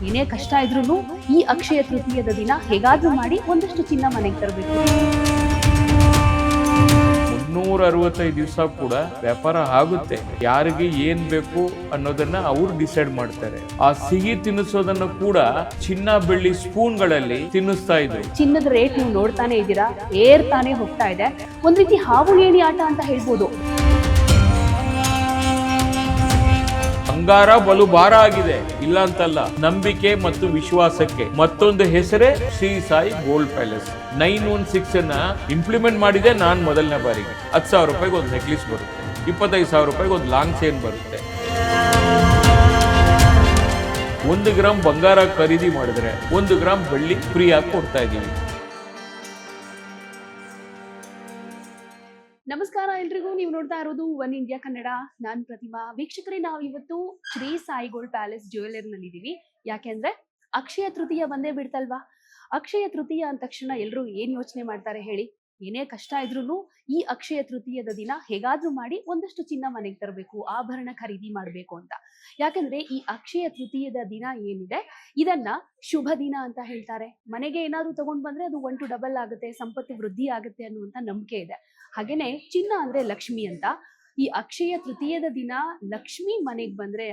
ಏನೇ ಕಷ್ಟ ಇದ್ರೂ ಈ ಅಕ್ಷಯ ತೃತೀಯದ ದಿನ ಹೇಗಾದ್ರೂ ಮಾಡಿ ಒಂದಷ್ಟು ಚಿನ್ನ ಮನೆಗೆ ತರಬೇಕು. 365 ದಿವಸ ಕೂಡ ವ್ಯಾಪಾರ ಆಗುತ್ತೆ. ಯಾರಿಗೆ ಏನ್ ಬೇಕು ಅನ್ನೋದನ್ನ ಅವ್ರು ಡಿಸೈಡ್ ಮಾಡ್ತಾರೆ. ಆ ಸಿಹಿ ತಿನ್ನಿಸೋದನ್ನ ಕೂಡ ಚಿನ್ನ ಬೆಳ್ಳಿ ಸ್ಪೂನ್ಗಳಲ್ಲಿ ತಿನ್ನಿಸ್ತಾ ಇದ್ರು. ಚಿನ್ನದ ರೇಟ್ ನೀವು ನೋಡ್ತಾನೆ ಇದ್ದೀರಾ, ಏರ್ತಾನೆ ಹೋಗ್ತಾ ಇದೆ. ಒಂದ್ ರೀತಿ ಹಾವು ಏಣಿ ಆಟ ಅಂತ ಹೇಳ್ಬೋದು. ಬಂಗಾರ ಬಲು ಭಾರ ಆಗಿದೆ, ಇಲ್ಲ ಅಂತಲ್ಲ. ನಂಬಿಕೆ ಮತ್ತು ವಿಶ್ವಾಸಕ್ಕೆ ಮತ್ತೊಂದು ಹೆಸರೇ ಶ್ರೀ ಸಾಯಿ ಗೋಲ್ಡ್ ಪ್ಯಾಲೇಸ್. 916 ಅನ್ನ ಇಂಪ್ಲಿಮೆಂಟ್ ಮಾಡಿದೆ ನಾನು ಮೊದಲನೇ ಬಾರಿಗೆ. 10,000 ರೂಪಾಯಿಗೆ ಒಂದು ನೆಕ್ಲೆಸ್ ಬರುತ್ತೆ, 25,000 ರೂಪಾಯಿಗೆ ಒಂದು ಲಾಂಗ್ ಚೈನ್ ಬರುತ್ತೆ. 1 ಗ್ರಾಮ್ ಬಂಗಾರ ಖರೀದಿ ಮಾಡಿದ್ರೆ 1 ಗ್ರಾಮ್ ಬೆಳ್ಳಿ ಫ್ರೀ ಆಗಿ ಕೊಡ್ತಾ ಇದೀವಿ. ನಮಸ್ಕಾರ ಎಲ್ರಿಗೂ, ನೀವು ನೋಡ್ತಾ ಇರೋದು ಒನ್ ಇಂಡಿಯಾ ಕನ್ನಡ. ನಾನ್ ಪ್ರತಿಮಾ. ವೀಕ್ಷಕರೇ, ನಾವು ಇವತ್ತು Shri Sai gold palace jeweller ನಲ್ಲಿ ಇದೀವಿ. ಯಾಕೆಂದ್ರೆ ಅಕ್ಷಯ ತೃತೀಯ ಬಂದೇ ಬಿಡ್ತಲ್ವಾ. ಅಕ್ಷಯ ತೃತೀಯ ಅಂದ ತಕ್ಷಣ ಎಲ್ಲರೂ ಏನ್ ಯೋಚನೆ ಮಾಡ್ತಾರೆ ಹೇಳಿ? ಏನೇ ಕಷ್ಟ ಇದ್ರೂ ಈ ಅಕ್ಷಯ ತೃತೀಯದ ದಿನ ಹೇಗಾದ್ರೂ ಮಾಡಿ ಒಂದಷ್ಟು ಚಿನ್ನ ಮನೆಗೆ ತರಬೇಕು, ಆಭರಣ ಖರೀದಿ ಮಾಡಬೇಕು ಅಂತ. ಯಾಕಂದ್ರೆ ಈ ಅಕ್ಷಯ ತೃತೀಯದ ದಿನ ಏನಿದೆ ಇದನ್ನ ಶುಭ ದಿನ ಅಂತ ಹೇಳ್ತಾರೆ. ಮನೆಗೆ ಏನಾದ್ರು ತಗೊಂಡ್ ಬಂದ್ರೆ ಅದು 1 to double ಆಗುತ್ತೆ, ಸಂಪತ್ತು ವೃದ್ಧಿ ಆಗುತ್ತೆ ಅನ್ನುವಂತ ನಂಬಿಕೆ ಇದೆ. ಹಾಗೇನೆ ಚಿನ್ನ ಅಂದ್ರೆ ಲಕ್ಷ್ಮಿ ಅಂತ. ಈ ಅಕ್ಷಯ ತೃತೀಯದ ದಿನ ಲಕ್ಷ್ಮಿ ಮನೆಗೆ ಬಂದ್ರೆ,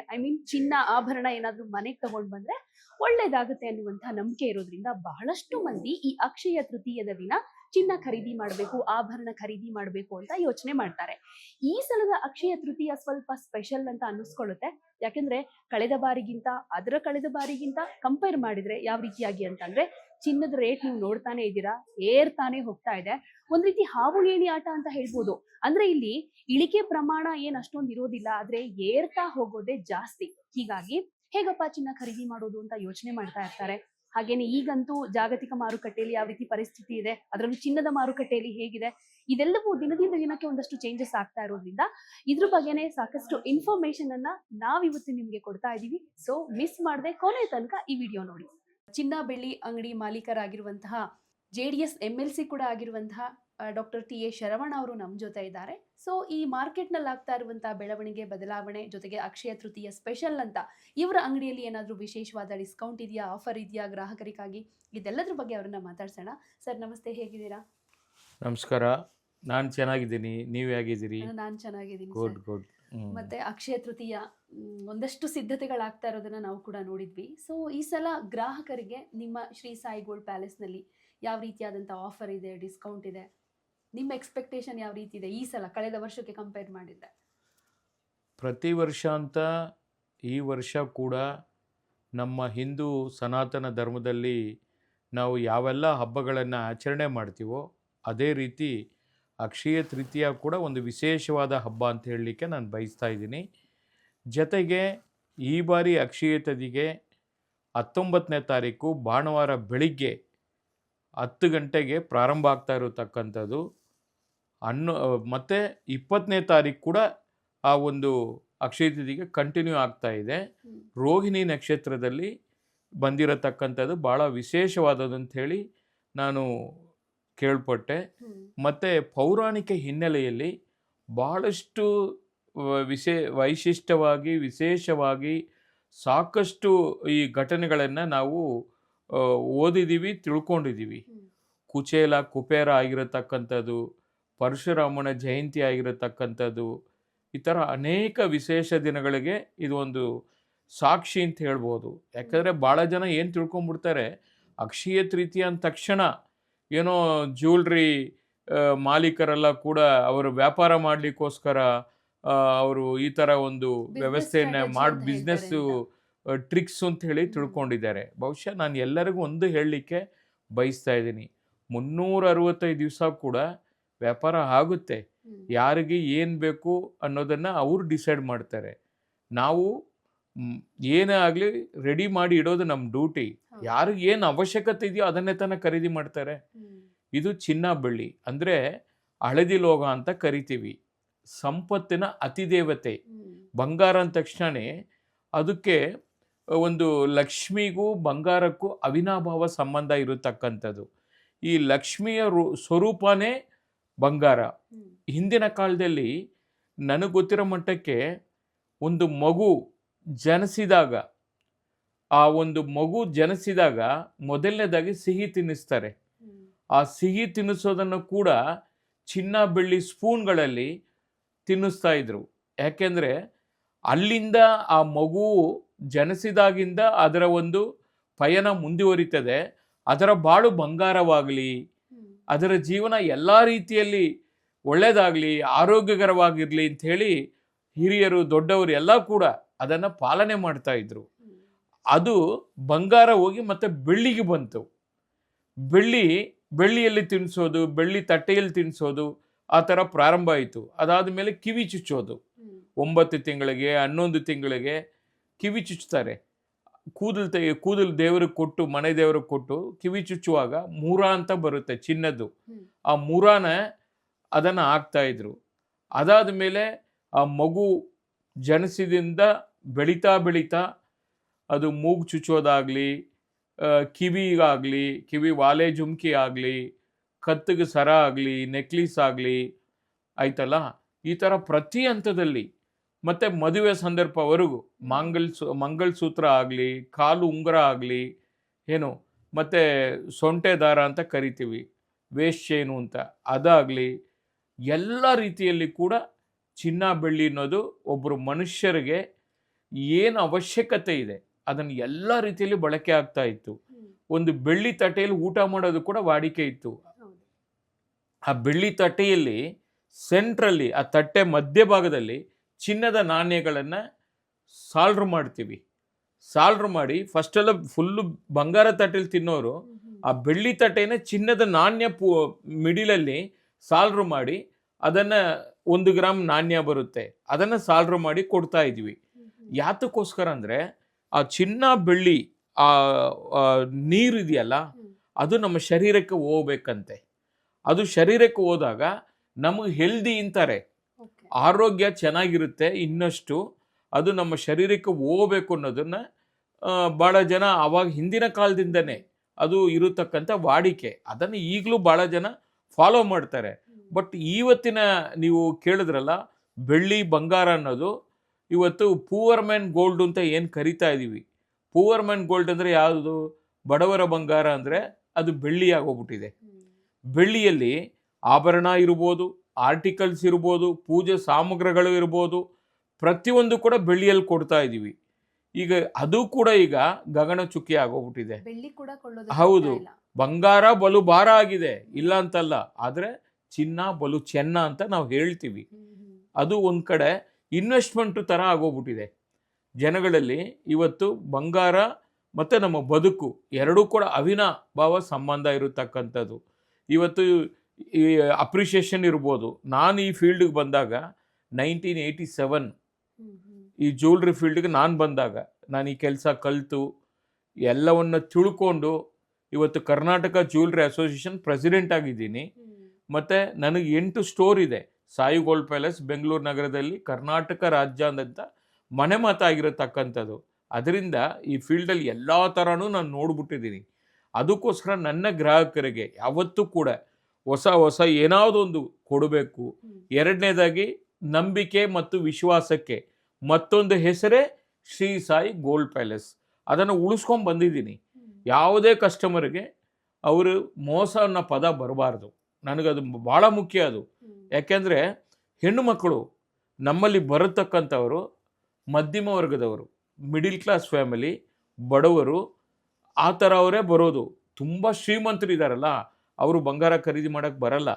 ಚಿನ್ನ ಆಭರಣ ಏನಾದ್ರು ಮನೆಗೆ ತಗೊಂಡ್ ಬಂದ್ರೆ ಒಳ್ಳೇದಾಗುತ್ತೆ ಅನ್ನುವಂತ ನಂಬಿಕೆ ಇರೋದ್ರಿಂದ ಬಹಳಷ್ಟು ಮಂದಿ ಈ ಅಕ್ಷಯ ತೃತೀಯದ ದಿನ ಚಿನ್ನ ಖರೀದಿ ಮಾಡಬೇಕು, ಆಭರಣ ಖರೀದಿ ಮಾಡಬೇಕು ಅಂತ ಯೋಚನೆ ಮಾಡ್ತಾರೆ. ಈ ಸಲದ ಅಕ್ಷಯ ತೃತೀಯ ಸ್ವಲ್ಪ ಸ್ಪೆಷಲ್ ಅಂತ ಅನ್ನಿಸ್ಕೊಳ್ಳುತ್ತೆ. ಯಾಕಂದ್ರೆ ಕಳೆದ ಬಾರಿಗಿಂತ ಕಂಪೇರ್ ಮಾಡಿದ್ರೆ ಯಾವ ರೀತಿಯಾಗಿ ಅಂತಂದ್ರೆ ಚಿನ್ನದ ರೇಟ್ ನೀವು ನೋಡ್ತಾನೆ ಇದ್ದೀರಾ, ಏರ್ತಾನೆ ಹೋಗ್ತಾ ಇದೆ. ಒಂದ್ ರೀತಿ ಹಾವು ಏಣಿ ಆಟ ಅಂತ ಹೇಳ್ಬೋದು. ಅಂದ್ರೆ ಇಲ್ಲಿ ಇಳಿಕೆ ಪ್ರಮಾಣ ಏನ್ ಅಷ್ಟೊಂದು ಇರೋದಿಲ್ಲ, ಆದ್ರೆ ಏರ್ತಾ ಹೋಗೋದೇ ಜಾಸ್ತಿ. ಹೀಗಾಗಿ ಹೇಗಪ್ಪ ಚಿನ್ನ ಖರೀದಿ ಮಾಡೋದು ಅಂತ ಯೋಚನೆ ಮಾಡ್ತಾ ಇರ್ತಾರೆ. ಹಾಗೇನೆ ಈಗಂತೂ ಜಾಗತಿಕ ಮಾರುಕಟ್ಟೆಯಲ್ಲಿ ಯಾವ ರೀತಿ ಪರಿಸ್ಥಿತಿ ಇದೆ, ಅದರಲ್ಲೂ ಚಿನ್ನದ ಮಾರುಕಟ್ಟೆಯಲ್ಲಿ ಹೇಗಿದೆ, ಇದೆಲ್ಲವೂ ದಿನದಿಂದ ದಿನಕ್ಕೆ ಒಂದಷ್ಟು ಚೇಂಜಸ್ ಆಗ್ತಾ ಇರೋದ್ರಿಂದ ಇದ್ರ ಬಗ್ಗೆನೆ ಸಾಕಷ್ಟು ಇನ್ಫಾರ್ಮೇಶನ್ ಅನ್ನ ನಾವಿವತ್ತು ನಿಮ್ಗೆ ಕೊಡ್ತಾ ಇದೀವಿ. ಸೊ ಮಿಸ್ ಮಾಡದೆ ಕೊನೆ ತನಕ ಈ ವಿಡಿಯೋ ನೋಡಿ. ಚಿನ್ನ ಬೆಳ್ಳಿ ಅಂಗಡಿ ಮಾಲೀಕರಾಗಿರುವಂತಹ JDS MLC ಕೂಡ ಆಗಿರುವಂತಹ ಡಾಕ್ಟರ್ ಟಿ ಎ ಶರವಣ ಅವರು ನಮ್ಮ ಜೊತೆ ಇದ್ದಾರೆ. ಸೊ ಈ ಮಾರ್ಕೆಟ್ ನಲ್ಲಿ ಆಗ್ತಾ ಇರುವಂತಹ ಬೆಳವಣಿಗೆ, ಬದಲಾವಣೆ ಜೊತೆಗೆ ಅಕ್ಷಯ ತೃತೀಯ ಸ್ಪೆಷಲ್ ಅಂತ ಇವರ ಅಂಗಡಿಯಲ್ಲಿ ಏನಾದರೂ ವಿಶೇಷವಾದ ಡಿಸ್ಕೌಂಟ್ ಇದೆಯಾ, ಆಫರ್ ಇದೆಯಾ ಗ್ರಾಹಕರಿಗಾಗಿ, ಇದೆಲ್ಲದ್ರ ಬಗ್ಗೆ ಅವರನ್ನ ಮಾತಾಡ್ಸೋಣ. ಸರ್ ನಮಸ್ತೆ, ಹೇಗಿದ್ದೀರಾ? ನಮಸ್ಕಾರ, ನಾನು ಚೆನ್ನಾಗಿದ್ದೀನಿ. ನೀವು ಹೇಗಿದ್ದೀರಿ? ನಾನು ಚೆನ್ನಾಗಿದ್ದೀನಿ. ಗುಡ್. ಮತ್ತೆ ಅಕ್ಷಯ ತೃತೀಯ ಒಂದಷ್ಟು ಸಿದ್ಧತೆಗಳಾಗ್ತಾ ಇರೋದನ್ನ ನಾವು ಕೂಡ ನೋಡಿದ್ವಿ. ಸೊ ಈ ಸಲ ಗ್ರಾಹಕರಿಗೆ ನಿಮ್ಮ ಶ್ರೀ ಸಾಯಿ ಗೋಲ್ಡ್ ಪ್ಯಾಲೇಸ್ ನಲ್ಲಿ ಯಾವ ರೀತಿಯಾದಂತ ಆಫರ್ ಇದೆ, ಡಿಸ್ಕೌಂಟ್ ಇದೆ, ನಿಮ್ಮ ಎಕ್ಸ್ಪೆಕ್ಟೇಷನ್ ಯಾವ ರೀತಿ ಇದೆ ಈ ಸಲ ಕಳೆದ ವರ್ಷಕ್ಕೆ ಕಂಪೇರ್ ಮಾಡಿದ್ರೆ? ಪ್ರತಿ ವರ್ಷ ಅಂತ ಈ ವರ್ಷ ಕೂಡ ನಮ್ಮ ಹಿಂದೂ ಸನಾತನ ಧರ್ಮದಲ್ಲಿ ನಾವು ಯಾವೆಲ್ಲ ಹಬ್ಬಗಳನ್ನು ಆಚರಣೆ ಮಾಡ್ತೀವೋ ಅದೇ ರೀತಿ ಅಕ್ಷಯ ತೃತೀಯ ಕೂಡ ಒಂದು ವಿಶೇಷವಾದ ಹಬ್ಬ ಅಂತ ಹೇಳಲಿಕ್ಕೆ ನಾನು ಬಯಸ್ತಾ ಇದ್ದೀನಿ. ಜೊತೆಗೆ ಈ ಬಾರಿ ಅಕ್ಷಯ ತೃತೀಯಗೆ 19ನೇ ತಾರೀಕು ಭಾನುವಾರ ಬೆಳಿಗ್ಗೆ 10 ಗಂಟೆಗೆ ಪ್ರಾರಂಭ ಆಗ್ತಾ ಇರತಕ್ಕಂಥದ್ದು. ಮತ್ತು 20ನೇ ತಾರೀಕು ಕೂಡ ಆ ಒಂದು ಅಕ್ಷಯ ತೃತೀಯಗೆ ಕಂಟಿನ್ಯೂ ಆಗ್ತಾ ಇದೆ. ರೋಹಿಣಿ ನಕ್ಷತ್ರದಲ್ಲಿ ಬಂದಿರತಕ್ಕಂಥದ್ದು ಭಾಳ ವಿಶೇಷವಾದದ್ದು ಅಂತ ಹೇಳಿ ನಾನು ಕೇಳ್ಪಟ್ಟೆ. ಮತ್ತು ಪೌರಾಣಿಕ ಹಿನ್ನೆಲೆಯಲ್ಲಿ ಬಹಳಷ್ಟು ವೈಶಿಷ್ಟ್ಯವಾಗಿ ವಿಶೇಷವಾಗಿ ಸಾಕಷ್ಟು ಈ ಘಟನೆಗಳನ್ನು ನಾವು ಓದಿದ್ದೀವಿ, ತಿಳ್ಕೊಂಡಿದ್ದೀವಿ. ಕುಬೇರ ಆಗಿರತಕ್ಕಂಥದ್ದು, ಪರಶುರಾಮನ ಜಯಂತಿ ಆಗಿರತಕ್ಕಂಥದ್ದು, ಈ ಥರ ಅನೇಕ ವಿಶೇಷ ದಿನಗಳಿಗೆ ಇದು ಒಂದು ಸಾಕ್ಷಿ ಅಂತ ಹೇಳ್ಬೋದು. ಯಾಕಂದರೆ ಭಾಳ ಜನ ಏನು ತಿಳ್ಕೊಂಬಿಡ್ತಾರೆ, ಅಕ್ಷಯ ತೃತೀಯ ಅಂದ ತಕ್ಷಣ ಏನೋ ಜ್ಯುವೆಲ್ರಿ ಮಾಲೀಕರೆಲ್ಲ ಕೂಡ ಅವರು ವ್ಯಾಪಾರ ಮಾಡಲಿಕ್ಕೋಸ್ಕರ ಅವರು ಈ ಥರ ಒಂದು ವ್ಯವಸ್ಥೆಯನ್ನು ಬಿಸ್ನೆಸ್ಸು ಟ್ರಿಕ್ಸ್ ಅಂತ ಹೇಳಿ ತಿಳ್ಕೊಂಡಿದ್ದಾರೆ. ಬಹುಶಃ ನಾನು ಎಲ್ಲರಿಗೂ ಒಂದು ಹೇಳಲಿಕ್ಕೆ ಬಯಸ್ತಾ ಇದ್ದೀನಿ, 365 ದಿವಸ ಕೂಡ ವ್ಯಾಪಾರ ಆಗುತ್ತೆ. ಯಾರಿಗೆ ಏನು ಬೇಕು ಅನ್ನೋದನ್ನು ಅವರು ಡಿಸೈಡ್ ಮಾಡ್ತಾರೆ. ನಾವು ಏನೇ ಆಗಲಿ ರೆಡಿ ಮಾಡಿ ಇಡೋದು ನಮ್ಮ ಡ್ಯೂಟಿ. ಯಾರಿಗೆ ಏನು ಅವಶ್ಯಕತೆ ಇದೆಯೋ ಅದನ್ನೇ ತಾನೇ ಖರೀದಿ ಮಾಡ್ತಾರೆ. ಇದು ಚಿನ್ನ ಬೆಳ್ಳಿ ಅಂದರೆ ಹಳದಿ ಲೋಹ ಅಂತ ಕರಿತೀವಿ. ಸಂಪತ್ತಿನ ಅತಿದೇವತೆ ಬಂಗಾರ ಅಂದ ತಕ್ಷಣವೇ ಅದಕ್ಕೆ ಒಂದು ಲಕ್ಷ್ಮಿಗೂ ಬಂಗಾರಕ್ಕೂ ಅವಿನಾಭಾವ ಸಂಬಂಧ ಇರತಕ್ಕಂಥದ್ದು. ಈ ಲಕ್ಷ್ಮಿಯ ಸ್ವರೂಪನೇ ಬಂಗಾರ. ಹಿಂದಿನ ಕಾಲದಲ್ಲಿ ನನಗೆ ಗೊತ್ತಿರೋ ಮಟ್ಟಕ್ಕೆ ಒಂದು ಮಗು ಜನಿಸಿದಾಗ ಆ ಒಂದು ಮಗು ಜನಿಸಿದಾಗ ಮೊದಲನೇದಾಗಿ ಸಿಹಿ ತಿನ್ನಿಸ್ತಾರೆ. ಆ ಸಿಹಿ ತಿನ್ನಿಸೋದನ್ನು ಕೂಡ ಚಿನ್ನ ಬೆಳ್ಳಿ ಸ್ಪೂನ್ಗಳಲ್ಲಿ ತಿನ್ನಿಸ್ತಾ ಇದ್ರು. ಯಾಕೆಂದರೆ ಅಲ್ಲಿಂದ ಆ ಮಗು ಜನಿಸಿದಾಗಿಂದ ಅದರ ಒಂದು ಪಯಣ ಮುಂದುವರಿತದೆ. ಅದರ ಬಾಳು ಬಂಗಾರವಾಗಲಿ, ಅದರ ಜೀವನ ಎಲ್ಲ ರೀತಿಯಲ್ಲಿ ಒಳ್ಳೆಯದಾಗಲಿ, ಆರೋಗ್ಯಕರವಾಗಿರಲಿ ಅಂಥೇಳಿ ಹಿರಿಯರು ದೊಡ್ಡವರು ಎಲ್ಲ ಕೂಡ ಅದನ್ನು ಪಾಲನೆ ಮಾಡ್ತಾ ಇದ್ರು. ಅದು ಬಂಗಾರ ಹೋಗಿ ಮತ್ತೆ ಬೆಳ್ಳಿಗೆ ಬಂತು. ಬೆಳ್ಳಿಯಲ್ಲಿ ತಿನ್ನಿಸೋದು, ಬೆಳ್ಳಿ ತಟ್ಟೆಯಲ್ಲಿ ತಿನ್ನಿಸೋದು ಆ ಥರ ಪ್ರಾರಂಭ ಆಯಿತು. ಅದಾದ ಮೇಲೆ ಕಿವಿ ಚುಚ್ಚೋದು. 9 ತಿಂಗಳಿಗೆ 11 ತಿಂಗಳಿಗೆ ಕಿವಿ ಚುಚ್ತಾರೆ. ಕೂದಲು ದೇವರಿಗೆ ಕೊಟ್ಟು, ಮನೆ ದೇವರಿಗೆ ಕೊಟ್ಟು ಕಿವಿ ಚುಚ್ಚುವಾಗ ಮೂರ ಅಂತ ಬರುತ್ತೆ ಚಿನ್ನದ್ದು. ಆ ಮೂರಾನ ಅದನ್ನು ಹಾಕ್ತಾ ಇದ್ರು. ಅದಾದ ಮೇಲೆ ಆ ಮಗು ಜನಿಸಿದಿಂದ ಬೆಳೀತಾ ಬೆಳೀತಾ ಅದು ಮೂಗು ಚುಚ್ಚೋದಾಗಲಿ, ಕಿವಿಗಾಗಲಿ, ಕಿವಿ ವಾಲೆ ಜುಮ್ಕಿ ಆಗಲಿ, ಕತ್ತಿಗೆ ಸರ ಆಗಲಿ, ನೆಕ್ಲೀಸ್ ಆಗಲಿ, ಆಯ್ತಲ್ಲ, ಈ ಥರ ಪ್ರತಿ ಹಂತದಲ್ಲಿ ಮತ್ತು ಮದುವೆ ಸಂದರ್ಭವರೆಗೂ ಮಂಗಲಸೂತ್ರ ಆಗಲಿ, ಕಾಲು ಉಂಗುರ ಆಗಲಿ, ಏನು ಮತ್ತು ಸೊಂಟೆ ದಾರ ಅಂತ ಕರಿತೀವಿ, ವೇಸ್ಟ್ ಚೈನು ಅಂತ, ಅದಾಗಲಿ ಎಲ್ಲ ರೀತಿಯಲ್ಲಿ ಕೂಡ ಚಿನ್ನ ಬೆಳ್ಳಿ ಅನ್ನೋದು ಒಬ್ಬರು ಮನುಷ್ಯರಿಗೆ ಏನು ಅವಶ್ಯಕತೆ ಇದೆ ಅದನ್ನು ಎಲ್ಲ ರೀತಿಯಲ್ಲಿ ಬಳಕೆ ಆಗ್ತಾ ಇತ್ತು. ಒಂದು ಬೆಳ್ಳಿ ತಟ್ಟೆಯಲ್ಲಿ ಊಟ ಮಾಡೋದು ಕೂಡ ವಾಡಿಕೆ ಇತ್ತು. ಆ ಬೆಳ್ಳಿ ತಟ್ಟೆಯಲ್ಲಿ ಸೆಂಟ್ರಲ್ಲಿ, ಆ ತಟ್ಟೆ ಮಧ್ಯಭಾಗದಲ್ಲಿ ಚಿನ್ನದ ನಾಣ್ಯಗಳನ್ನು ಸಾಲ್ಡ್ರ್ ಮಾಡ್ತೀವಿ. ಸಾಲ್ಡ್ರ್ ಮಾಡಿ ಫಸ್ಟೆಲ್ಲ ಫುಲ್ಲು ಬಂಗಾರ ತಟ್ಟೆಯಲ್ಲಿ ತಿನ್ನೋರು ಆ ಬೆಳ್ಳಿ ತಟ್ಟೆನೇ ಚಿನ್ನದ ನಾಣ್ಯ ಮಿಡಿಲಲ್ಲಿ ಸಾಲ್ಡ್ರ್ ಮಾಡಿ, ಅದನ್ನು 1 ಗ್ರಾಮ್ ನಾಣ್ಯ ಬರುತ್ತೆ, ಅದನ್ನು ಸಾಲ್ಡ್ರ್ ಮಾಡಿ ಕೊಡ್ತಾ ಇದ್ವಿ. ಯಾತಕ್ಕೋಸ್ಕರ ಅಂದರೆ ಆ ಚಿನ್ನ ಬೆಳ್ಳಿ ಆ ನೀರಿದೆಯಲ್ಲ ಅದು ನಮ್ಮ ಶರೀರಕ್ಕೆ ಹೋಗ್ಬೇಕಂತೆ. ಅದು ಶರೀರಕ್ಕೆ ಹೋದಾಗ ನಮಗೆ ಹೆಲ್ದಿ ಅಂತಾರೆ, ಆರೋಗ್ಯ ಚೆನ್ನಾಗಿರುತ್ತೆ. ಇನ್ನಷ್ಟು ಅದು ನಮ್ಮ ಶರೀರಕ್ಕೆ ಹೋಗಬೇಕು ಅನ್ನೋದನ್ನು ಭಾಳ ಜನ ಆವಾಗ ಹಿಂದಿನ ಕಾಲದಿಂದನೇ ಅದು ಇರತಕ್ಕಂಥ ವಾಡಿಕೆ. ಅದನ್ನು ಈಗಲೂ ಭಾಳ ಜನ ಫಾಲೋ ಮಾಡ್ತಾರೆ. ಬಟ್ ಇವತ್ತಿನ ನೀವು ಕೇಳಿದ್ರಲ್ಲ ಬೆಳ್ಳಿ ಬಂಗಾರ ಅನ್ನೋದು ಇವತ್ತು ಪೂವರ್ ಮ್ಯಾನ್ ಗೋಲ್ಡ್ ಅಂತ ಏನು ಕರಿತಾ ಇದ್ದೀವಿ. ಪೂವರ್ ಮ್ಯಾನ್ ಗೋಲ್ಡ್ ಅಂದರೆ ಯಾವುದು? ಬಡವರ ಬಂಗಾರ ಅಂದರೆ ಅದು ಬೆಳ್ಳಿ ಆಗೋಗ್ಬಿಟ್ಟಿದೆ. ಬೆಳ್ಳಿಯಲ್ಲಿ ಆಭರಣ ಇರ್ಬೋದು, ಆರ್ಟಿಕಲ್ಸ್ ಇರ್ಬೋದು, ಪೂಜೆ ಸಾಮಗ್ರಿಗಳು ಇರ್ಬೋದು, ಪ್ರತಿಯೊಂದು ಕೂಡ ಬೆಳ್ಳಿಯಲ್ಲಿ ಕೊಡ್ತಾ ಇದ್ದೀವಿ. ಈಗ ಅದು ಕೂಡ ಈಗ ಗಗನಚುಕ್ಕಿ ಆಗೋಗ್ಬಿಟ್ಟಿದೆ. ಹೌದು, ಬಂಗಾರ ಬಲು ಭಾರ ಆಗಿದೆ, ಇಲ್ಲ ಅಂತಲ್ಲ, ಆದರೆ ಚಿನ್ನ ಬಲು ಚೆನ್ನ ಅಂತ ನಾವು ಹೇಳ್ತೀವಿ. ಅದು ಒಂದು ಕಡೆ ಇನ್ವೆಸ್ಟ್ಮೆಂಟು ಥರ ಆಗೋಗ್ಬಿಟ್ಟಿದೆ ಜನಗಳಲ್ಲಿ. ಇವತ್ತು ಬಂಗಾರ ಮತ್ತು ನಮ್ಮ ಬದುಕು ಎರಡೂ ಕೂಡ ಅವಿನಾಭಾವ ಸಂಬಂಧ ಇರತಕ್ಕಂಥದ್ದು. ಇವತ್ತು ಈ ಅಪ್ರಿಷಿಯೇಷನ್ ಇರ್ಬೋದು. ನಾನು ಈ ಫೀಲ್ಡಿಗೆ ಬಂದಾಗ 1987 ಈ ಜ್ಯುವೆಲ್ರಿ ಫೀಲ್ಡ್ಗೆ ನಾನು ಬಂದಾಗ, ನಾನು ಈ ಕೆಲಸ ಕಲಿತು ಎಲ್ಲವನ್ನ ತಿಳ್ಕೊಂಡು ಇವತ್ತು ಕರ್ನಾಟಕ ಜ್ಯುವೆಲ್ರಿ ಅಸೋಸಿಯೇಷನ್ ಪ್ರೆಸಿಡೆಂಟ್ ಆಗಿದ್ದೀನಿ. ಮತ್ತು ನನಗೆ 8 ಸ್ಟೋರ್ ಇದೆ. ಸಾಯಿ ಗೋಲ್ಡ್ ಪ್ಯಾಲೇಸ್ ಬೆಂಗಳೂರು ನಗರದಲ್ಲಿ ಕರ್ನಾಟಕ ರಾಜ್ಯಾದ್ಯಂತ ಮನೆ ಮಾತಾಗಿರತಕ್ಕಂಥದ್ದು. ಅದರಿಂದ ಈ ಫೀಲ್ಡಲ್ಲಿ ಎಲ್ಲ ಥರನೂ ನಾನು ನೋಡ್ಬಿಟ್ಟಿದ್ದೀನಿ. ಅದಕ್ಕೋಸ್ಕರ ನನ್ನ ಗ್ರಾಹಕರಿಗೆ ಯಾವತ್ತೂ ಕೂಡ ಹೊಸ ಏನಾವುದೊಂದು ಕೊಡಬೇಕು. ಎರಡನೇದಾಗಿ ನಂಬಿಕೆ ಮತ್ತು ವಿಶ್ವಾಸಕ್ಕೆ ಮತ್ತೊಂದು ಹೆಸರೇ ಶ್ರೀ ಸಾಯಿ ಗೋಲ್ಡ್ ಪ್ಯಾಲೇಸ್. ಅದನ್ನು ಉಳಿಸ್ಕೊಂಡು ಬಂದಿದ್ದೀನಿ. ಯಾವುದೇ ಕಸ್ಟಮರ್ಗೆ ಅವರು ಮೋಸ ಅನ್ನೋ ಪದ ಬರಬಾರ್ದು. ನನಗದು ಭಾಳ ಮುಖ್ಯ. ಅದು ಯಾಕೆಂದರೆ ಹೆಣ್ಣು ಮಕ್ಕಳು ನಮ್ಮಲ್ಲಿ ಬರತಕ್ಕಂಥವರು ಮಧ್ಯಮ ವರ್ಗದವರು, ಮಿಡಿಲ್ ಕ್ಲಾಸ್ ಫ್ಯಾಮಿಲಿ, ಬಡವರು, ಆ ಥರ ಅವರೇ ಬರೋದು. ತುಂಬ ಶ್ರೀಮಂತರು ಇದ್ದಾರಲ್ಲ, ಅವರು ಬಂಗಾರ ಖರೀದಿ ಮಾಡೋಕ್ಕೆ ಬರಲ್ಲ.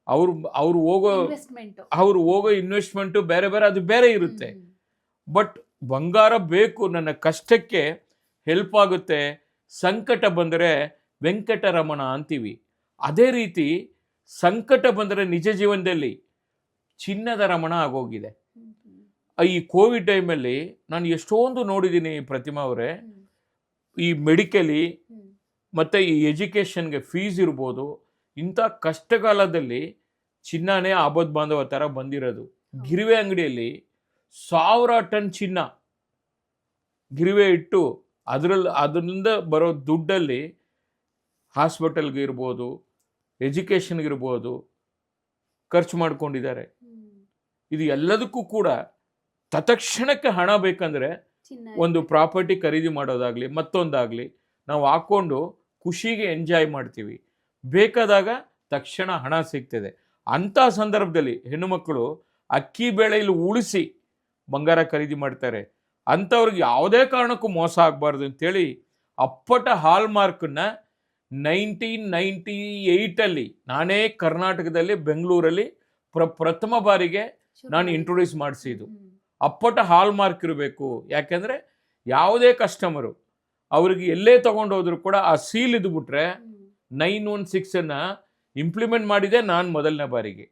ಅವ್ರು ಹೋಗೋ ಇನ್ವೆಸ್ಟ್ಮೆಂಟು ಬೇರೆ ಬೇರೆ, ಅದು ಬೇರೆ ಇರುತ್ತೆ. ಬಟ್ ಬಂಗಾರ ಬೇಕು, ನನ್ನ ಕಷ್ಟಕ್ಕೆ ಹೆಲ್ಪ್ ಆಗುತ್ತೆ, ಸಂಕಟ ಬಂದರೆ ವೆಂಕಟರಮಣ ಅಂತೀವಿ. ಅದೇ ರೀತಿ ಸಂಕಟ ಬಂದರೆ ನಿಜ ಜೀವನದಲ್ಲಿ ಚಿನ್ನದ ರಮಣ ಆಗೋಗಿದೆ. ಈ ಕೋವಿಡ್ ಟೈಮಲ್ಲಿ ನಾನು ಎಷ್ಟೊಂದು ನೋಡಿದ್ದೀನಿ ಪ್ರತಿಮಾ ಅವರೇ. ಈ ಮೆಡಿಕಲಿ ಮತ್ತು ಈ ಎಜುಕೇಷನ್ಗೆ ಫೀಸ್ ಇರ್ಬೋದು, ಇಂಥ ಕಷ್ಟಕಾಲದಲ್ಲಿ ಚಿನ್ನನೇ ಆಪದ್ ಬಾಂಧವ ಥರ ಬಂದಿರೋದು. ಗಿರಿವೆ ಅಂಗಡಿಯಲ್ಲಿ 1000 ಟನ್ ಚಿನ್ನ ಗಿರಿವೆ ಇಟ್ಟು ಅದರಿಂದ ಬರೋ ದುಡ್ಡಲ್ಲಿ ಹಾಸ್ಪಿಟಲ್ಗೆ ಇರ್ಬೋದು, ಎಜುಕೇಷನ್ಗೆ ಇರ್ಬೋದು ಖರ್ಚು ಮಾಡ್ಕೊಂಡಿದ್ದಾರೆ. ಇದು ಎಲ್ಲದಕ್ಕೂ ಕೂಡ ತತ್ಕ್ಷಣಕ್ಕೆ ಹಣ ಬೇಕಂದರೆ ಒಂದು ಪ್ರಾಪರ್ಟಿ ಖರೀದಿ ಮಾಡೋದಾಗ್ಲಿ ಮತ್ತೊಂದಾಗ್ಲಿ ನಾವು ಹಾಕೊಂಡು ಖುಷಿಗೆ ಎಂಜಾಯ್ ಮಾಡ್ತೀವಿ. ಬೇಕಾದಾಗ ತಕ್ಷಣ ಹಣ ಸಿಗ್ತದೆ. ಅಂಥ ಸಂದರ್ಭದಲ್ಲಿ ಹೆಣ್ಣುಮಕ್ಕಳು ಅಕ್ಕಿ ಬೇಳೆಯಲ್ಲಿ ಉಳಿಸಿ ಬಂಗಾರ ಖರೀದಿ ಮಾಡ್ತಾರೆ. ಅಂಥವ್ರಿಗೆ ಯಾವುದೇ ಕಾರಣಕ್ಕೂ ಮೋಸ ಆಗಬಾರ್ದು ಅಂತೇಳಿ ಅಪ್ಪಟ ಹಾಲ್ಮಾರ್ಕನ್ನ 1998 ನಾನೇ ಕರ್ನಾಟಕದಲ್ಲಿ ಬೆಂಗಳೂರಲ್ಲಿ ಪ್ರಥಮ ಬಾರಿಗೆ ನಾನು ಇಂಟ್ರೊಡ್ಯೂಸ್ ಮಾಡಿಸಿದ್ದು. ಅಪ್ಪಟ ಹಾಲ್ಮಾರ್ಕ್ ಇರಬೇಕು. ಯಾಕೆಂದರೆ ಯಾವುದೇ ಕಸ್ಟಮರು ಅವ್ರಿಗೆ ಎಲ್ಲೇ ತೊಗೊಂಡೋದ್ರು ಕೂಡ ಆ ಸೀಲ್ ಇದ್ಬಿಟ್ರೆ 916 ಇಂಪ್ಲಿಮೆಂಟ್ ಮಾಡಿದೆ ನಾನು ಮೊದಲನೇ ಬಾರಿಗೆ.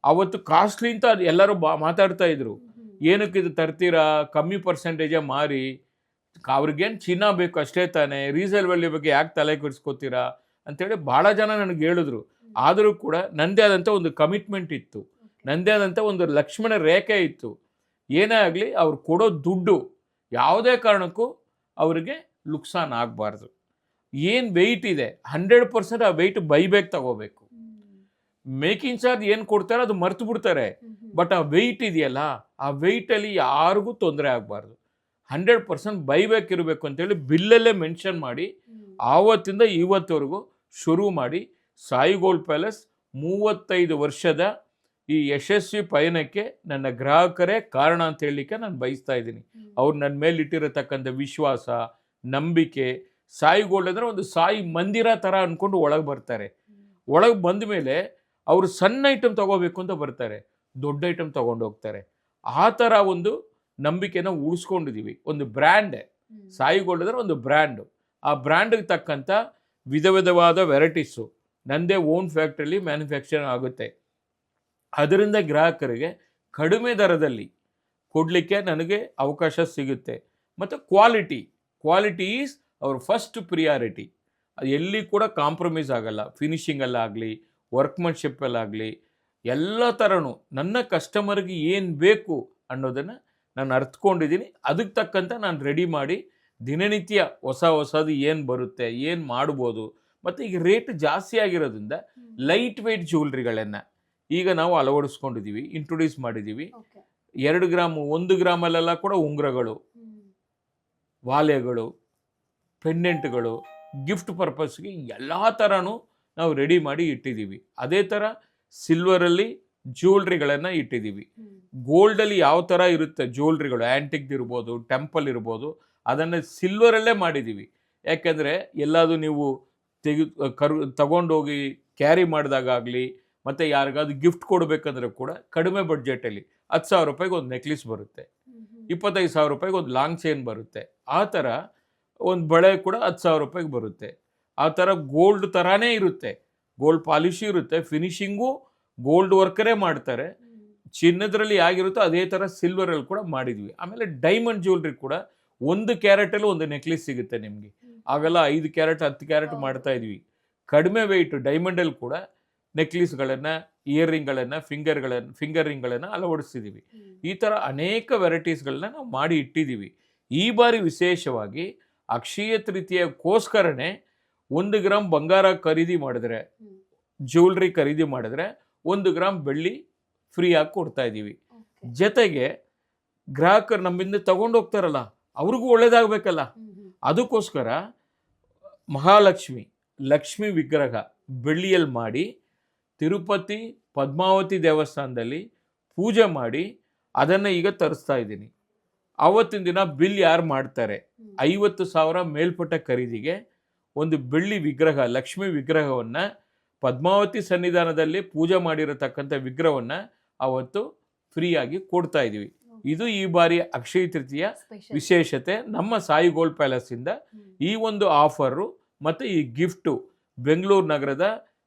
ಅವತ್ತು ಕಾಸ್ಟ್ಲಿ ಅಂತ ಎಲ್ಲರೂ ಮಾತಾಡ್ತಾ ಇದ್ರು, ಏನಕ್ಕೆ ಇದು ತರ್ತೀರಾ, ಕಮ್ಮಿ ಪರ್ಸೆಂಟೇಜೇ ಮಾರಿ, ಅವ್ರಿಗೇನು ಚಿನ್ನ ಬೇಕು ಅಷ್ಟೇ ತಾನೇ, ರೀಸೇಲ್ ವ್ಯಾಲ್ಯೂ ಬಗ್ಗೆ ಯಾಕೆ ತಲೆ ಕೆಡಿಸ್ಕೋತೀರಾ ಅಂತೇಳಿ ಭಾಳ ಜನ ನನಗೆ ಹೇಳಿದ್ರು. ಆದರೂ ಕೂಡ ನನ್ನದೇ ಆದಂಥ ಒಂದು ಕಮಿಟ್ಮೆಂಟ್ ಇತ್ತು, ನನ್ನದೇ ಆದಂಥ ಒಂದು ಲಕ್ಷ್ಮಣ ರೇಖೆ ಇತ್ತು. ಏನೇ ಆಗಲಿ ಅವ್ರು ಕೊಡೋ ದುಡ್ಡು ಯಾವುದೇ ಕಾರಣಕ್ಕೂ ಅವರಿಗೆ ನುಕ್ಸಾನ್ ಆಗಬಾರ್ದು. ಏನು ವೆಯ್ಟ್ ಇದೆ 100% ಆ ವೆಯ್ಟ್ ಬೈಬೇಕು, ತಗೋಬೇಕು. ಮೇಕಿಂಗ್ ಚಾರ್ಜ್ ಏನು ಕೊಡ್ತಾರೆ ಅದು ಮರ್ತು ಬಿಡ್ತಾರೆ, ಬಟ್ ಆ ವೆಯ್ಟ್ ಇದೆಯಲ್ಲ ಆ ವೆಯ್ಟಲ್ಲಿ ಯಾರಿಗೂ ತೊಂದರೆ ಆಗಬಾರ್ದು. 100% ಬೈಬೇಕಿರಬೇಕು ಅಂತೇಳಿ ಬಿಲ್ಲಲ್ಲೇ ಮೆನ್ಷನ್ ಮಾಡಿ ಆವತ್ತಿಂದ ಇವತ್ತವರೆಗೂ ಶುರು ಮಾಡಿ ಸಾಯಿ ಗೋಲ್ಡ್ ಪ್ಯಾಲೇಸ್ 35 ವರ್ಷದ ಈ ಯಶಸ್ವಿ ಪಯಣಕ್ಕೆ ನನ್ನ ಗ್ರಾಹಕರೇ ಕಾರಣ ಅಂತ ಹೇಳಲಿಕ್ಕೆ ನಾನು ಬಯಸ್ತಾ ಇದ್ದೀನಿ. ಅವ್ರು ನನ್ನ ಮೇಲೆ ಇಟ್ಟಿರತಕ್ಕಂಥ ವಿಶ್ವಾಸ, ನಂಬಿಕೆ. ಸಾಯಿ ಗೋಲ್ಡ್ ಅಂದರೆ ಒಂದು ಸಾಯಿ ಮಂದಿರ ಥರ ಅಂದ್ಕೊಂಡು ಒಳಗೆ ಬರ್ತಾರೆ. ಒಳಗೆ ಬಂದ ಮೇಲೆ ಅವರು ಸಣ್ಣ ಐಟಮ್ ತೊಗೋಬೇಕು ಅಂತ ಬರ್ತಾರೆ, ದೊಡ್ಡ ಐಟಮ್ ತೊಗೊಂಡು ಹೋಗ್ತಾರೆ. ಆ ಥರ ಒಂದು ನಂಬಿಕೆನ ಉಳಿಸ್ಕೊಂಡಿದ್ದೀವಿ. ಒಂದು ಬ್ರ್ಯಾಂಡ್ ಸಾಯಿ ಗೋಲ್ಡ್ ಅಂದರೆ ಒಂದು ಬ್ರ್ಯಾಂಡು. ಆ ಬ್ರ್ಯಾಂಡ್ಗೆ ತಕ್ಕಂಥ ವಿಧ ವಿಧವಾದ ವೆರೈಟೀಸು ನನ್ನದೇ ಓನ್ ಫ್ಯಾಕ್ಟ್ರಿಲಿ ಮ್ಯಾನುಫ್ಯಾಕ್ಚರಿಂಗ್ ಆಗುತ್ತೆ. ಅದರಿಂದ ಗ್ರಾಹಕರಿಗೆ ಕಡಿಮೆ ದರದಲ್ಲಿ ಕೊಡಲಿಕ್ಕೆ ನನಗೆ ಅವಕಾಶ ಸಿಗುತ್ತೆ. ಮತ್ತು ಕ್ವಾಲಿಟಿ ಈಸ್ ಅವ್ರ ಫಸ್ಟ್ ಪ್ರಿಯಾರಿಟಿ. ಅದು ಎಲ್ಲಿ ಕೂಡ ಕಾಂಪ್ರಮೈಸ್ ಆಗಲ್ಲ. ಫಿನಿಷಿಂಗಲ್ಲಾಗಲಿ, ವರ್ಕ್ಮನ್ಶಿಪ್ಪಲ್ಲಾಗಲಿ, ಎಲ್ಲ ಥರನೂ ನನ್ನ ಕಸ್ಟಮರ್ಗೆ ಏನು ಬೇಕು ಅನ್ನೋದನ್ನು ನಾನು ಅರ್ಥಕೊಂಡಿದ್ದೀನಿ. ಅದಕ್ಕೆ ತಕ್ಕಂಥ ನಾನು ರೆಡಿ ಮಾಡಿ ದಿನನಿತ್ಯ ಹೊಸದು ಏನು ಬರುತ್ತೆ, ಏನು ಮಾಡ್ಬೋದು. ಮತ್ತು ಈಗ ರೇಟ್ ಜಾಸ್ತಿ ಆಗಿರೋದ್ರಿಂದ ಲೈಟ್ ವೆಯ್ಟ್ ಜ್ಯುವೆಲ್ರಿಗಳನ್ನು ಈಗ ನಾವು ಅಳವಡಿಸ್ಕೊಂಡಿದ್ದೀವಿ, ಇಂಟ್ರೊಡ್ಯೂಸ್ ಮಾಡಿದ್ದೀವಿ. 2 ಗ್ರಾಮ್ 1 ಗ್ರಾಮಲ್ಲೆಲ್ಲ ಕೂಡ ಉಂಗುರಗಳು, ವಾಲೆಗಳು, ಪೆಂಡೆಂಟ್ಗಳು, ಗಿಫ್ಟ್ ಪರ್ಪಸ್ಗೆ ಎಲ್ಲ ಥರನೂ ನಾವು ರೆಡಿ ಮಾಡಿ ಇಟ್ಟಿದ್ದೀವಿ. ಅದೇ ಥರ ಸಿಲ್ವರಲ್ಲಿ ಜ್ಯುವೆಲ್ರಿಗಳನ್ನು ಇಟ್ಟಿದ್ದೀವಿ. ಗೋಲ್ಡಲ್ಲಿ ಯಾವ ಥರ ಇರುತ್ತೆ ಜ್ಯುವೆಲ್ರಿಗಳು, ಆ್ಯಂಟಿಕ್ ಇರ್ಬೋದು, ಟೆಂಪಲ್ ಇರ್ಬೋದು, ಅದನ್ನು ಸಿಲ್ವರಲ್ಲೇ ಮಾಡಿದ್ದೀವಿ. ಯಾಕೆಂದರೆ ಎಲ್ಲಾದರೂ ನೀವು ತಗೊಂಡೋಗಿ ಕ್ಯಾರಿ ಮಾಡಿದಾಗಲಿ, ಮತ್ತು ಯಾರಿಗಾದ್ರು ಗಿಫ್ಟ್ ಕೊಡಬೇಕಂದ್ರೆ ಕೂಡ ಕಡಿಮೆ ಬಡ್ಜೆಟಲ್ಲಿ 10,000 ರೂಪಾಯಿಗೆ ಒಂದು ನೆಕ್ಲೆಸ್ ಬರುತ್ತೆ, 25,000 ರೂಪಾಯಿಗೆ ಒಂದು ಲಾಂಗ್ ಚೈನ್ ಬರುತ್ತೆ. ಆ ಥರ ಒಂದು ಬಳೆ ಕೂಡ 10,000 ರೂಪಾಯಿಗೆ ಬರುತ್ತೆ. ಆ ಥರ ಗೋಲ್ಡ್ ಥರನೇ ಇರುತ್ತೆ, ಗೋಲ್ಡ್ ಪಾಲಿಶ್ ಇರುತ್ತೆ, ಫಿನಿಶಿಂಗು ಗೋಲ್ಡ್ ವರ್ಕರೇ ಮಾಡ್ತಾರೆ. ಚಿನ್ನದ್ರಲ್ಲಿ ಆಗಿರುತ್ತೋ ಅದೇ ಥರ ಸಿಲ್ವರಲ್ಲಿ ಕೂಡ ಮಾಡಿದ್ವಿ. ಆಮೇಲೆ ಡೈಮಂಡ್ ಜ್ಯುವೆಲ್ರಿ ಕೂಡ 1 ಕ್ಯಾರೆಟಲ್ಲಿ ಒಂದು ನೆಕ್ಲೆಸ್ ಸಿಗುತ್ತೆ ನಿಮಗೆ. ಆಗೆಲ್ಲ 5 ಕ್ಯಾರೆಟ್ 10 ಕ್ಯಾರೆಟ್ ಮಾಡ್ತಾ ಇದ್ವಿ. ಕಡಿಮೆ ವೆಯ್ಟ್ ಡೈಮಂಡಲ್ಲಿ ಕೂಡ ನೆಕ್ಲೆಸ್ಗಳನ್ನು, ಇಯರ್ ರಿಂಗ್ಗಳನ್ನು, ಫಿಂಗರ್ ರಿಂಗ್ಗಳನ್ನು ಅಳವಡಿಸಿದ್ದೀವಿ. ಈ ಥರ ಅನೇಕ ವೆರೈಟೀಸ್ಗಳನ್ನ ನಾವು ಮಾಡಿ ಇಟ್ಟಿದ್ದೀವಿ. ಈ ಬಾರಿ ವಿಶೇಷವಾಗಿ ಅಕ್ಷಯ ತೃತೀಯಕ್ಕೋಸ್ಕರನೇ 1 ಗ್ರಾಮ್ ಬಂಗಾರ ಖರೀದಿ ಮಾಡಿದ್ರೆ, ಜ್ಯುವೆಲ್ರಿ ಖರೀದಿ ಮಾಡಿದ್ರೆ 1 ಗ್ರಾಮ್ ಬೆಳ್ಳಿ ಫ್ರೀಯಾಗಿ ಕೊಡ್ತಾ ಇದ್ದೀವಿ. ಜೊತೆಗೆ ಗ್ರಾಹಕರು ನಮ್ಮಿಂದ ತಗೊಂಡು ಹೋಗ್ತಾರಲ್ಲ, ಅವ್ರಿಗೂ ಒಳ್ಳೇದಾಗಬೇಕಲ್ಲ, ಅದಕ್ಕೋಸ್ಕರ ಲಕ್ಷ್ಮಿ ವಿಗ್ರಹ ಬೆಳ್ಳಿಯಲ್ಲಿ ಮಾಡಿ ತಿರುಪತಿ ಪದ್ಮಾವತಿ ದೇವಸ್ಥಾನದಲ್ಲಿ ಪೂಜೆ ಮಾಡಿ ಅದನ್ನು ಈಗ ತರಿಸ್ತಾ ಇದ್ದೀನಿ. ಆವತ್ತಿನ ದಿನ ಬಿಲ್ ಯಾರು ಮಾಡ್ತಾರೆ 50,000 ಮೇಲ್ಪಟ್ಟ ಖರೀದಿಗೆ ಒಂದು ಬೆಳ್ಳಿ ವಿಗ್ರಹ, ಲಕ್ಷ್ಮಿ ವಿಗ್ರಹವನ್ನು ಪದ್ಮಾವತಿ ಸನ್ನಿಧಾನದಲ್ಲಿ ಪೂಜೆ ಮಾಡಿರತಕ್ಕಂಥ ವಿಗ್ರಹವನ್ನು ಅವತ್ತು ಫ್ರೀಯಾಗಿ ಕೊಡ್ತಾ ಇದ್ದೀವಿ. ಇದು ಈ ಬಾರಿ ಅಕ್ಷಯ ತೃತೀಯ ವಿಶೇಷತೆ. ನಮ್ಮ ಸಾಯಿ ಗೋಲ್ಡ್ ಪ್ಯಾಲೇಸಿಂದ ಈ ಒಂದು ಆಫರು ಮತ್ತು ಈ ಗಿಫ್ಟು ಬೆಂಗಳೂರು ನಗರದ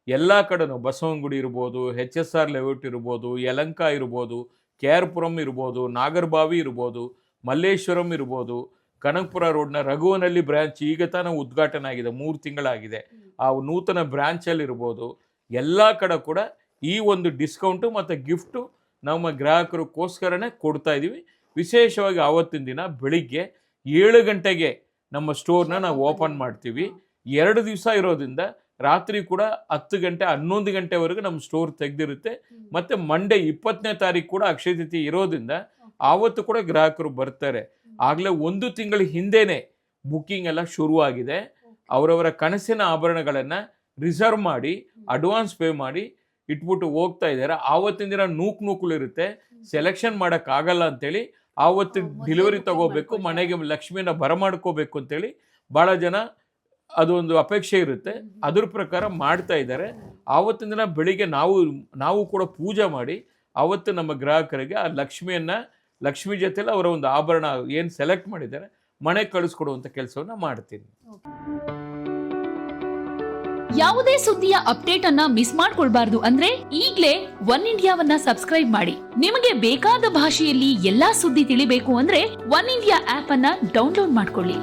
ಎಲ್ಲ ಕಡೆನೂ, ಬಸವನಗುಡಿ ಇರ್ಬೋದು, HSR ಲೇಔಟ್ ಇರ್ಬೋದು, ಯಲಂಕ ಇರ್ಬೋದು, KR ಪುರಂ ಇರ್ಬೋದು, ನಾಗರಬಾವಿ ಇರ್ಬೋದು, ಮಲ್ಲೇಶ್ವರಂ ಇರ್ಬೋದು, ಕನಕಪುರ ರೋಡ್ನ ರಘುವನಹಳ್ಳಿ ಬ್ರ್ಯಾಂಚ್ ಈಗ ತಾನೇ ಉದ್ಘಾಟನೆ ಆಗಿದೆ, 3 ತಿಂಗಳಾಗಿದೆ. ಆ ನೂತನ ಬ್ರ್ಯಾಂಚಲ್ಲಿ ಇರ್ಬೋದು, ಎಲ್ಲ ಕಡೆ ಕೂಡ ಈ ಒಂದು ಡಿಸ್ಕೌಂಟು ಮತ್ತು ಗಿಫ್ಟು ನಮ್ಮ ಗ್ರಾಹಕರಿಗೋಸ್ಕರನೇ ಕೊಡ್ತಾ ಇದ್ದೀವಿ. ವಿಶೇಷವಾಗಿ ಆವತ್ತಿನ ದಿನ ಬೆಳಿಗ್ಗೆ 7 ಗಂಟೆಗೆ ನಮ್ಮ ಸ್ಟೋರ್ನ ನಾವು ಓಪನ್ ಮಾಡ್ತೀವಿ. 2 ದಿವಸ ಇರೋದ್ರಿಂದ ರಾತ್ರಿ ಕೂಡ 10 ಗಂಟೆ 11 ಗಂಟೆವರೆಗೂ ನಮ್ಮ ಸ್ಟೋರ್ ತೆಗೆದಿರುತ್ತೆ. ಮತ್ತು ಮಂಡೇ 20ನೇ ತಾರೀಕು ಕೂಡ ಅಕ್ಷಯ ತೃತೀಯ ಇರೋದ್ರಿಂದ ಆವತ್ತು ಕೂಡ ಗ್ರಾಹಕರು ಬರ್ತಾರೆ. ಆಗಲೇ 1 ತಿಂಗಳ ಹಿಂದೆನೆ ಬುಕ್ಕಿಂಗ್ ಎಲ್ಲ ಶುರುವಾಗಿದೆ. ಅವರವರ ಕನಸಿನ ಆಭರಣಗಳನ್ನು ರಿಸರ್ವ್ ಮಾಡಿ ಅಡ್ವಾನ್ಸ್ ಪೇ ಮಾಡಿ ಇಟ್ಬಿಟ್ಟು ಹೋಗ್ತಾ ಇದ್ದಾರೆ. ಆವತ್ತಿನ ದಿನ ನೂಕುಲಿರುತ್ತೆ, ಸೆಲೆಕ್ಷನ್ ಮಾಡೋಕ್ಕಾಗಲ್ಲ ಅಂತೇಳಿ ಆವತ್ತು ಡೆಲಿವರಿ ತಗೋಬೇಕು, ಮನೆಗೆ ಲಕ್ಷ್ಮಿನ ಬರಮಾಡ್ಕೋಬೇಕು ಅಂತೇಳಿ ಭಾಳ ಜನ ಅದೊಂದು ಅಪೇಕ್ಷೆ ಇರುತ್ತೆ. ಅದ್ರ ಪ್ರಕಾರ ಮಾಡ್ತಾ ಇದ್ದಾರೆ. ಆವತ್ತಿನ ದಿನ ಬೆಳಿಗ್ಗೆ ನಾವು ಕೂಡ ಪೂಜೆ ಮಾಡಿ ಆವತ್ತು ನಮ್ಮ ಗ್ರಾಹಕರಿಗೆ ಆ ಲಕ್ಷ್ಮಿ ಜೊತೆಲಿ ಅವರ ಒಂದು ಆಭರಣ ಏನು ಸೆಲೆಕ್ಟ್ ಮಾಡಿದ್ದಾರೆ ಮನೆಗೆ ಕಳಿಸ್ಕೊಡುವಂಥ ಕೆಲಸವನ್ನ ಮಾಡ್ತೀನಿ. ಯಾವುದೇ ಸುದ್ದಿಯ ಅಪ್ಡೇಟ್ ಅನ್ನ ಮಿಸ್ ಮಾಡ್ಕೊಳ್ಬಾರ್ದು ಅಂದ್ರೆ ಈಗ್ಲೇ ಒನ್ ಇಂಡಿಯಾವನ್ನ ಸಬ್ಸ್ಕ್ರೈಬ್ ಮಾಡಿ. ನಿಮಗೆ ಬೇಕಾದ ಭಾಷೆಯಲ್ಲಿ ಎಲ್ಲಾ ಸುದ್ದಿ ತಿಳಿಬೇಕು ಅಂದ್ರೆ ಒನ್ ಇಂಡಿಯಾ ಆಪ್ ಅನ್ನ ಡೌನ್ಲೋಡ್ ಮಾಡ್ಕೊಳ್ಳಿ.